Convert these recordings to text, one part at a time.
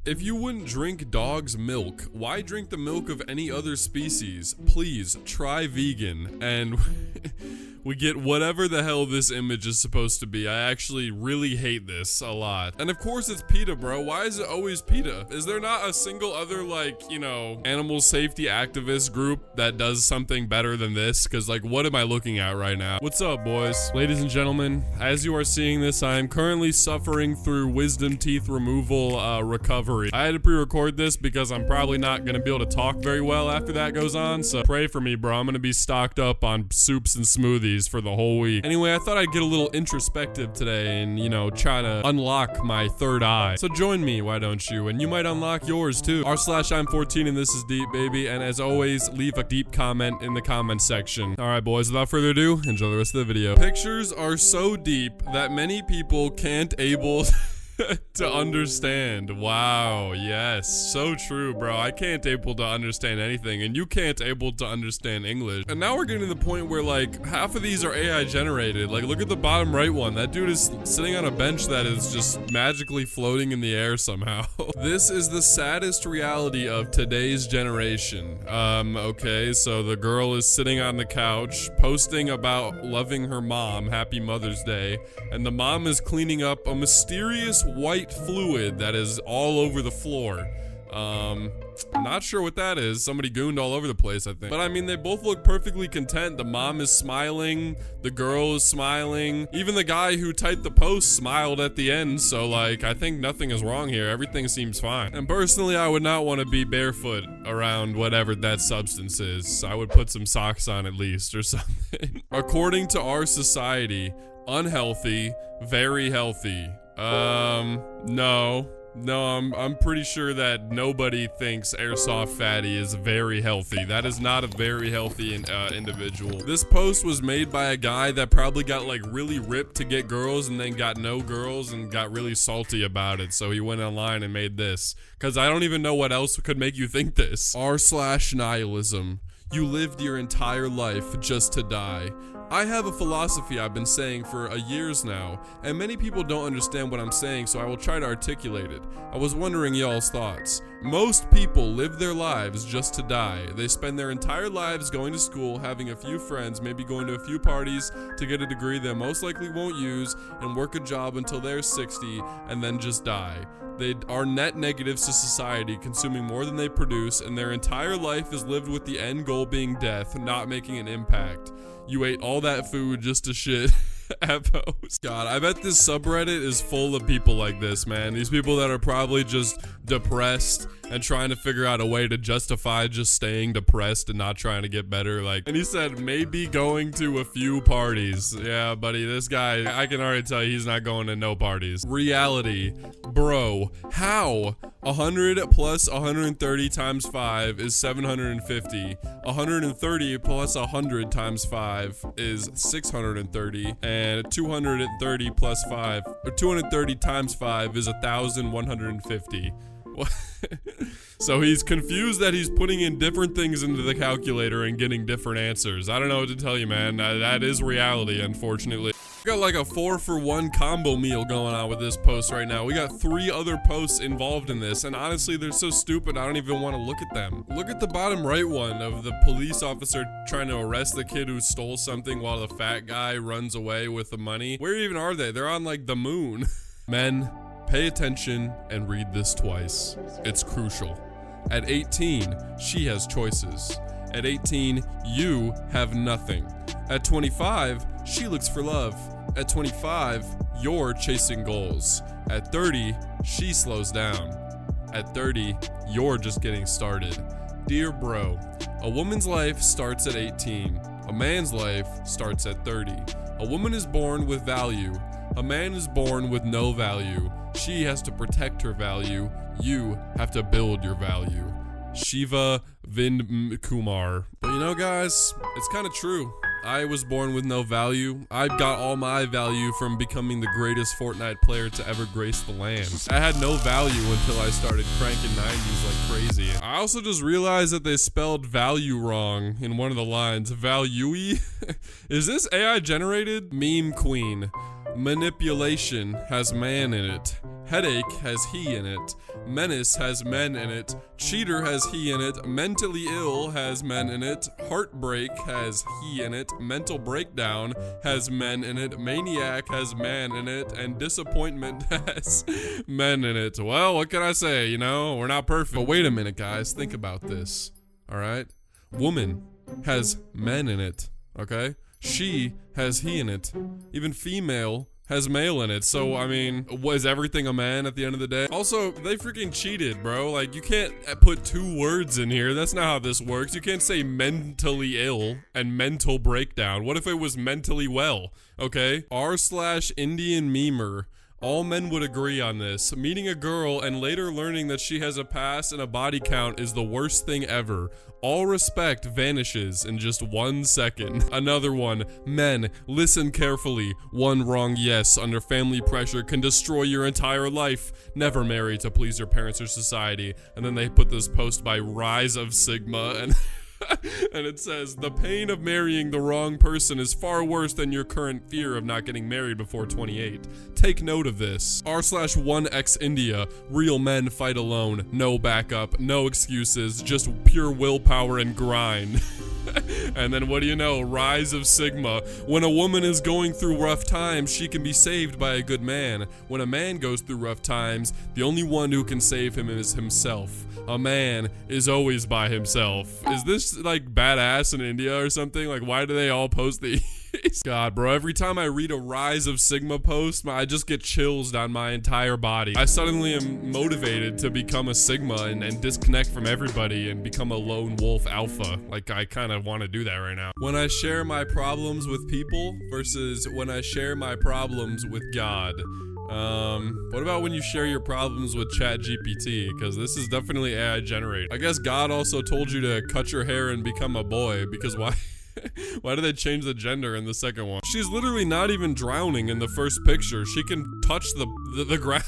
If you wouldn't drink dog's milk, why drink the milk of any other species? Please try vegan. And we get whatever the hell this image is supposed to be. I actually really hate this a lot. And of course it's PETA, bro. Why is it always PETA? Is there not a single other, like, you know, animal safety activist group that does something better than this? Because, like, what am I looking at right now? What's up, boys? Ladies and gentlemen, as you are seeing this, I am currently suffering through wisdom teeth removal recovery. I had to pre-record this because I'm probably not gonna be able to talk very well after that goes on, so pray for me, bro. I'm gonna be stocked up on soups and smoothies for the whole week. Anyway, I thought I'd get a little introspective today and, you know, try to unlock my third eye. So join me, why don't you? And you might unlock yours too. r/I'm14 and this is deep, baby. And as always, leave a deep comment in the comment section. All right, boys, without further ado, enjoy the rest of the video. Pictures are so deep that many people can't able to understand. Wow, yes, so true, bro. I can't able to understand anything, and you can't able to understand English. And now we're getting to the point where, like, half of these are AI generated. Like, look at the bottom right one. That dude is sitting on a bench that is just magically floating in the air somehow. This is the saddest reality of today's generation. Okay, so the girl is sitting on the couch posting about loving her mom, happy Mother's Day, and the mom is cleaning up a mysterious white fluid that is all over the floor. Not sure what that is. Somebody gooned all over the place, I think. But I mean, they both look perfectly content. The mom is smiling, the girl is smiling. Even the guy who typed the post smiled at the end, so, like, I think nothing is wrong here. Everything seems fine. And personally, I would not want to be barefoot around whatever that substance is. I would put some socks on at least or something. According to our society, unhealthy, very healthy. No, I'm pretty sure that nobody thinks Airsoft Fatty is very healthy. That is not a very healthy individual. This post was made by a guy that probably got, like, really ripped to get girls and then got no girls and got really salty about it. So he went online and made this. Because I don't even know what else could make you think this. r/nihilism. You lived your entire life just to die. I have a philosophy I've been saying for years now, and many people don't understand what I'm saying, so I will try to articulate it. I was wondering y'all's thoughts. Most people live their lives just to die. They spend their entire lives going to school, having a few friends, maybe going to a few parties to get a degree they most likely won't use, and work a job until they're 60, and then just die. They are net negatives to society, consuming more than they produce, and their entire life is lived with the end goal being death, not making an impact. You ate all that food just to shit at post. God, I bet this subreddit is full of people like this, man. These people that are probably just depressed and trying to figure out a way to justify just staying depressed and not trying to get better. Like, and he said maybe going to a few parties. Yeah, buddy, this guy, I can already tell you he's not going to no parties. Reality, bro, how? 100 plus 130 times 5 is 750. 130 plus 100 times 5 is 630. And 230 plus 5, or 230 times 5 is 1,150. So he's confused that he's putting in different things into the calculator and getting different answers. I don't know what to tell you, man. That is reality, unfortunately. We got like a 4-for-1 combo meal going on with this post right now. We got 3 other posts involved in this, and honestly, they're so stupid, I don't even want to look at them. Look at the bottom right one of the police officer trying to arrest the kid who stole something while the fat guy runs away with the money. Where even are they? They're on, like, the moon. Men, pay attention and read this twice. It's crucial. At 18, she has choices. At 18, you have nothing. At 25, she looks for love. At 25, you're chasing goals. At 30, she slows down. At 30, you're just getting started. Dear bro, a woman's life starts at 18. A man's life starts at 30. A woman is born with value. A man is born with no value. She has to protect her value. You have to build your value. Shiva Vind Kumar. But you know, guys, it's kind of true. I was born with no value. I got all my value from becoming the greatest Fortnite player to ever grace the land. I had no value until I started cranking 90s like crazy. I also just realized that they spelled value wrong in one of the lines. Value-y? Is this AI generated? Meme queen. Manipulation has man in it. Headache has he in it. Menace has men in it. Cheater has he in it. Mentally ill has men in it. Heartbreak has he in it. Mental breakdown has men in it. Maniac has man in it. And disappointment has men in it. Well, what can I say? You know, we're not perfect. But wait a minute, guys. Think about this. All right? Woman has men in it. Okay? She has he in it. Even female has male in it. So, I mean, was everything a man at the end of the day? Also, they freaking cheated, bro. Like, you can't put 2 words in here. That's not how this works. You can't say mentally ill and mental breakdown. What if it was mentally well? Okay? r/Indian memer. All men would agree on this. Meeting a girl and later learning that she has a past and a body count is the worst thing ever. All respect vanishes in just 1 second. Another one. Men, listen carefully. One wrong yes under family pressure can destroy your entire life. Never marry to please your parents or society. And then they put this post by Rise of Sigma and and it says, the pain of marrying the wrong person is far worse than your current fear of not getting married before 28. Take note of this. r/1x India. Real men fight alone. No backup. No excuses. Just pure willpower and grind. And then what do you know? Rise of Sigma. When a woman is going through rough times, she can be saved by a good man. When a man goes through rough times, the only one who can save him is himself. A man is always by himself. Is this like badass in India or something? Like, why do they all post these? God, bro, every time I read a Rise of Sigma post, I just get chills down my entire body. I suddenly am motivated to become a Sigma and disconnect from everybody and become a lone wolf alpha. Like, I kind of want to do that right now. When I share my problems with people versus when I share my problems with God. What about when you share your problems with ChatGPT? Because this is definitely AI generated. I guess God also told you to cut your hair and become a boy, because why? Why did they change the gender in the second one? She's literally not even drowning in the first picture. She can touch the ground.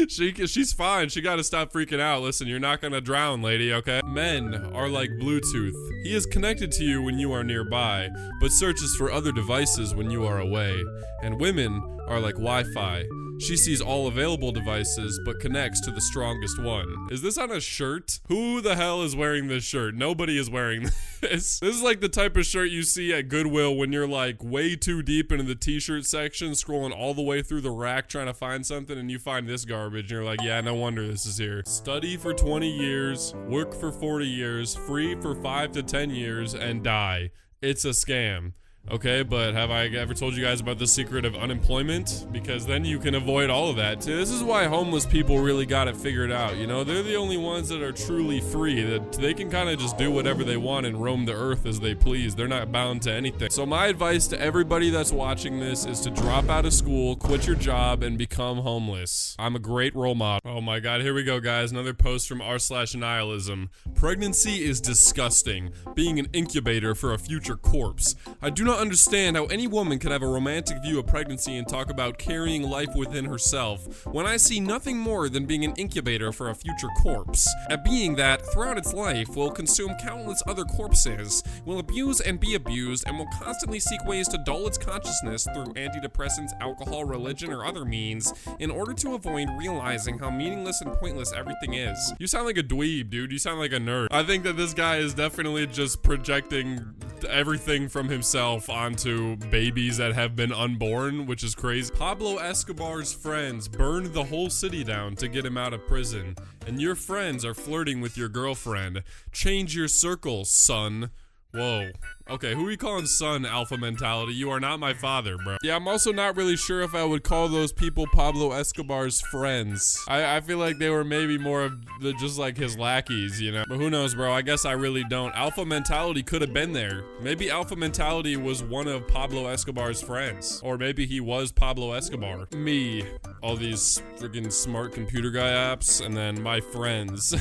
She's fine. She gotta stop freaking out. Listen, you're not gonna drown, lady, okay? Men are like Bluetooth. He is connected to you when you are nearby, but searches for other devices when you are away. And women are like Wi-Fi. She sees all available devices, but connects to the strongest one. Is this on a shirt? Who the hell is wearing this shirt? Nobody is wearing this. This is like the type of shirt you see at Goodwill when you're like way too deep into the t-shirt section, scrolling all the way through the rack trying to find something, and you find this garbage, and you're like, yeah, no wonder this is here. Study for 20 years, work for 40 years, free for 5 to 10 years, and die. It's a scam. Okay, but have I ever told you guys about the secret of unemployment? Because then you can avoid all of that. See, this is why homeless people really got it figured out, you know? They're the only ones that are truly free, that they can kind of just do whatever they want and roam the earth as they please. They're not bound to anything. So my advice to everybody that's watching this is to drop out of school, quit your job, and become homeless. I'm a great role model. Oh my god, here we go, guys. Another post from r/Nihilism. Pregnancy is disgusting. Being an incubator for a future corpse. I do not understand how any woman could have a romantic view of pregnancy and talk about carrying life within herself when I see nothing more than being an incubator for a future corpse. A being that, throughout its life, will consume countless other corpses, will abuse and be abused, and will constantly seek ways to dull its consciousness through antidepressants, alcohol, religion, or other means in order to avoid realizing how meaningless and pointless everything is. You sound like a dweeb, dude. You sound like a nerd. I think that this guy is definitely just projecting everything from himself onto babies that have been unborn, which is crazy. Pablo Escobar's friends burned the whole city down to get him out of prison, and your friends are flirting with your girlfriend. Change your circle, son. Whoa. Okay, who are you calling son, alpha mentality? You are not my father, bro. Yeah, I'm also not really sure if I would call those people Pablo Escobar's friends. I feel like they were maybe more of just like his lackeys, you know? But who knows, bro? I guess I really don't. Alpha mentality could have been there. Maybe alpha mentality was one of Pablo Escobar's friends. Or maybe he was Pablo Escobar. Me. All these freaking smart computer guy apps, and then my friends.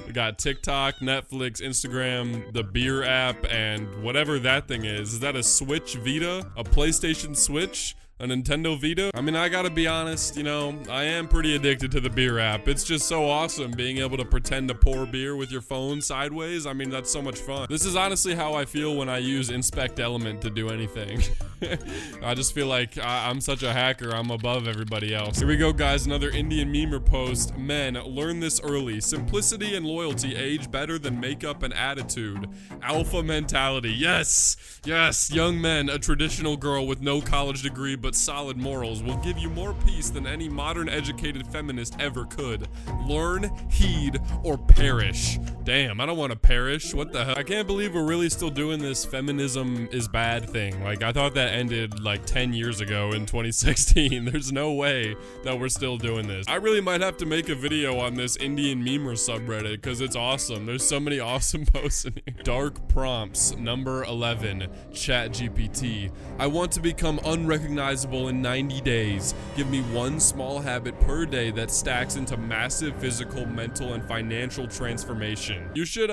We got TikTok, Netflix, Instagram, the beer app, and whatever that thing is. Is that a Switch Vita? A PlayStation Switch? A Nintendo Vita? I mean, I gotta be honest, you know, I am pretty addicted to the beer app. It's just so awesome being able to pretend to pour beer with your phone sideways. I mean, that's so much fun. This is honestly how I feel when I use Inspect Element to do anything. I just feel like I'm such a hacker. I'm above everybody else. Here we go, guys. Another Indian memer post. Men, learn this early. Simplicity and loyalty age better than makeup and attitude. Alpha mentality. Yes. Yes. Young men, a traditional girl with no college degree but solid morals will give you more peace than any modern educated feminist ever could. Learn, heed, or perish. Damn, I don't want to perish. What the hell? I can't believe we're really still doing this feminism is bad thing. Like, I thought that ended like 10 years ago in 2016. There's no way that we're still doing this. I really might have to make a video on this Indian memer subreddit because it's awesome. There's so many awesome posts in here. Dark prompts, number 11, ChatGPT. I want to become unrecognizable in 90 days. Give me one small habit per day that stacks into massive physical, mental, and financial transformation. You should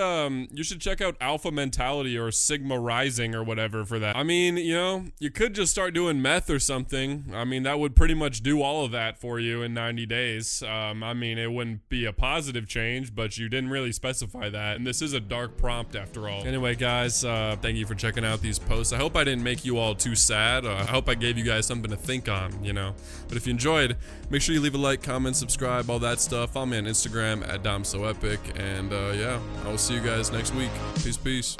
check out Alpha Mentality or Sigma Rising or whatever for that. I mean, you know, you could just start doing meth or something. I mean, that would pretty much do all of that for you in 90 days. I mean, it wouldn't be a positive change, but you didn't really specify that. And this is a dark prompt after all. Anyway, guys, thank you for checking out these posts. I hope I didn't make you all too sad. I hope I gave you guys something to think on, you know. But if you enjoyed, make sure you leave a like, comment, subscribe, all that stuff. Follow me on Instagram at DomSoEpic. And yeah, I will see you guys next week. Peace, peace.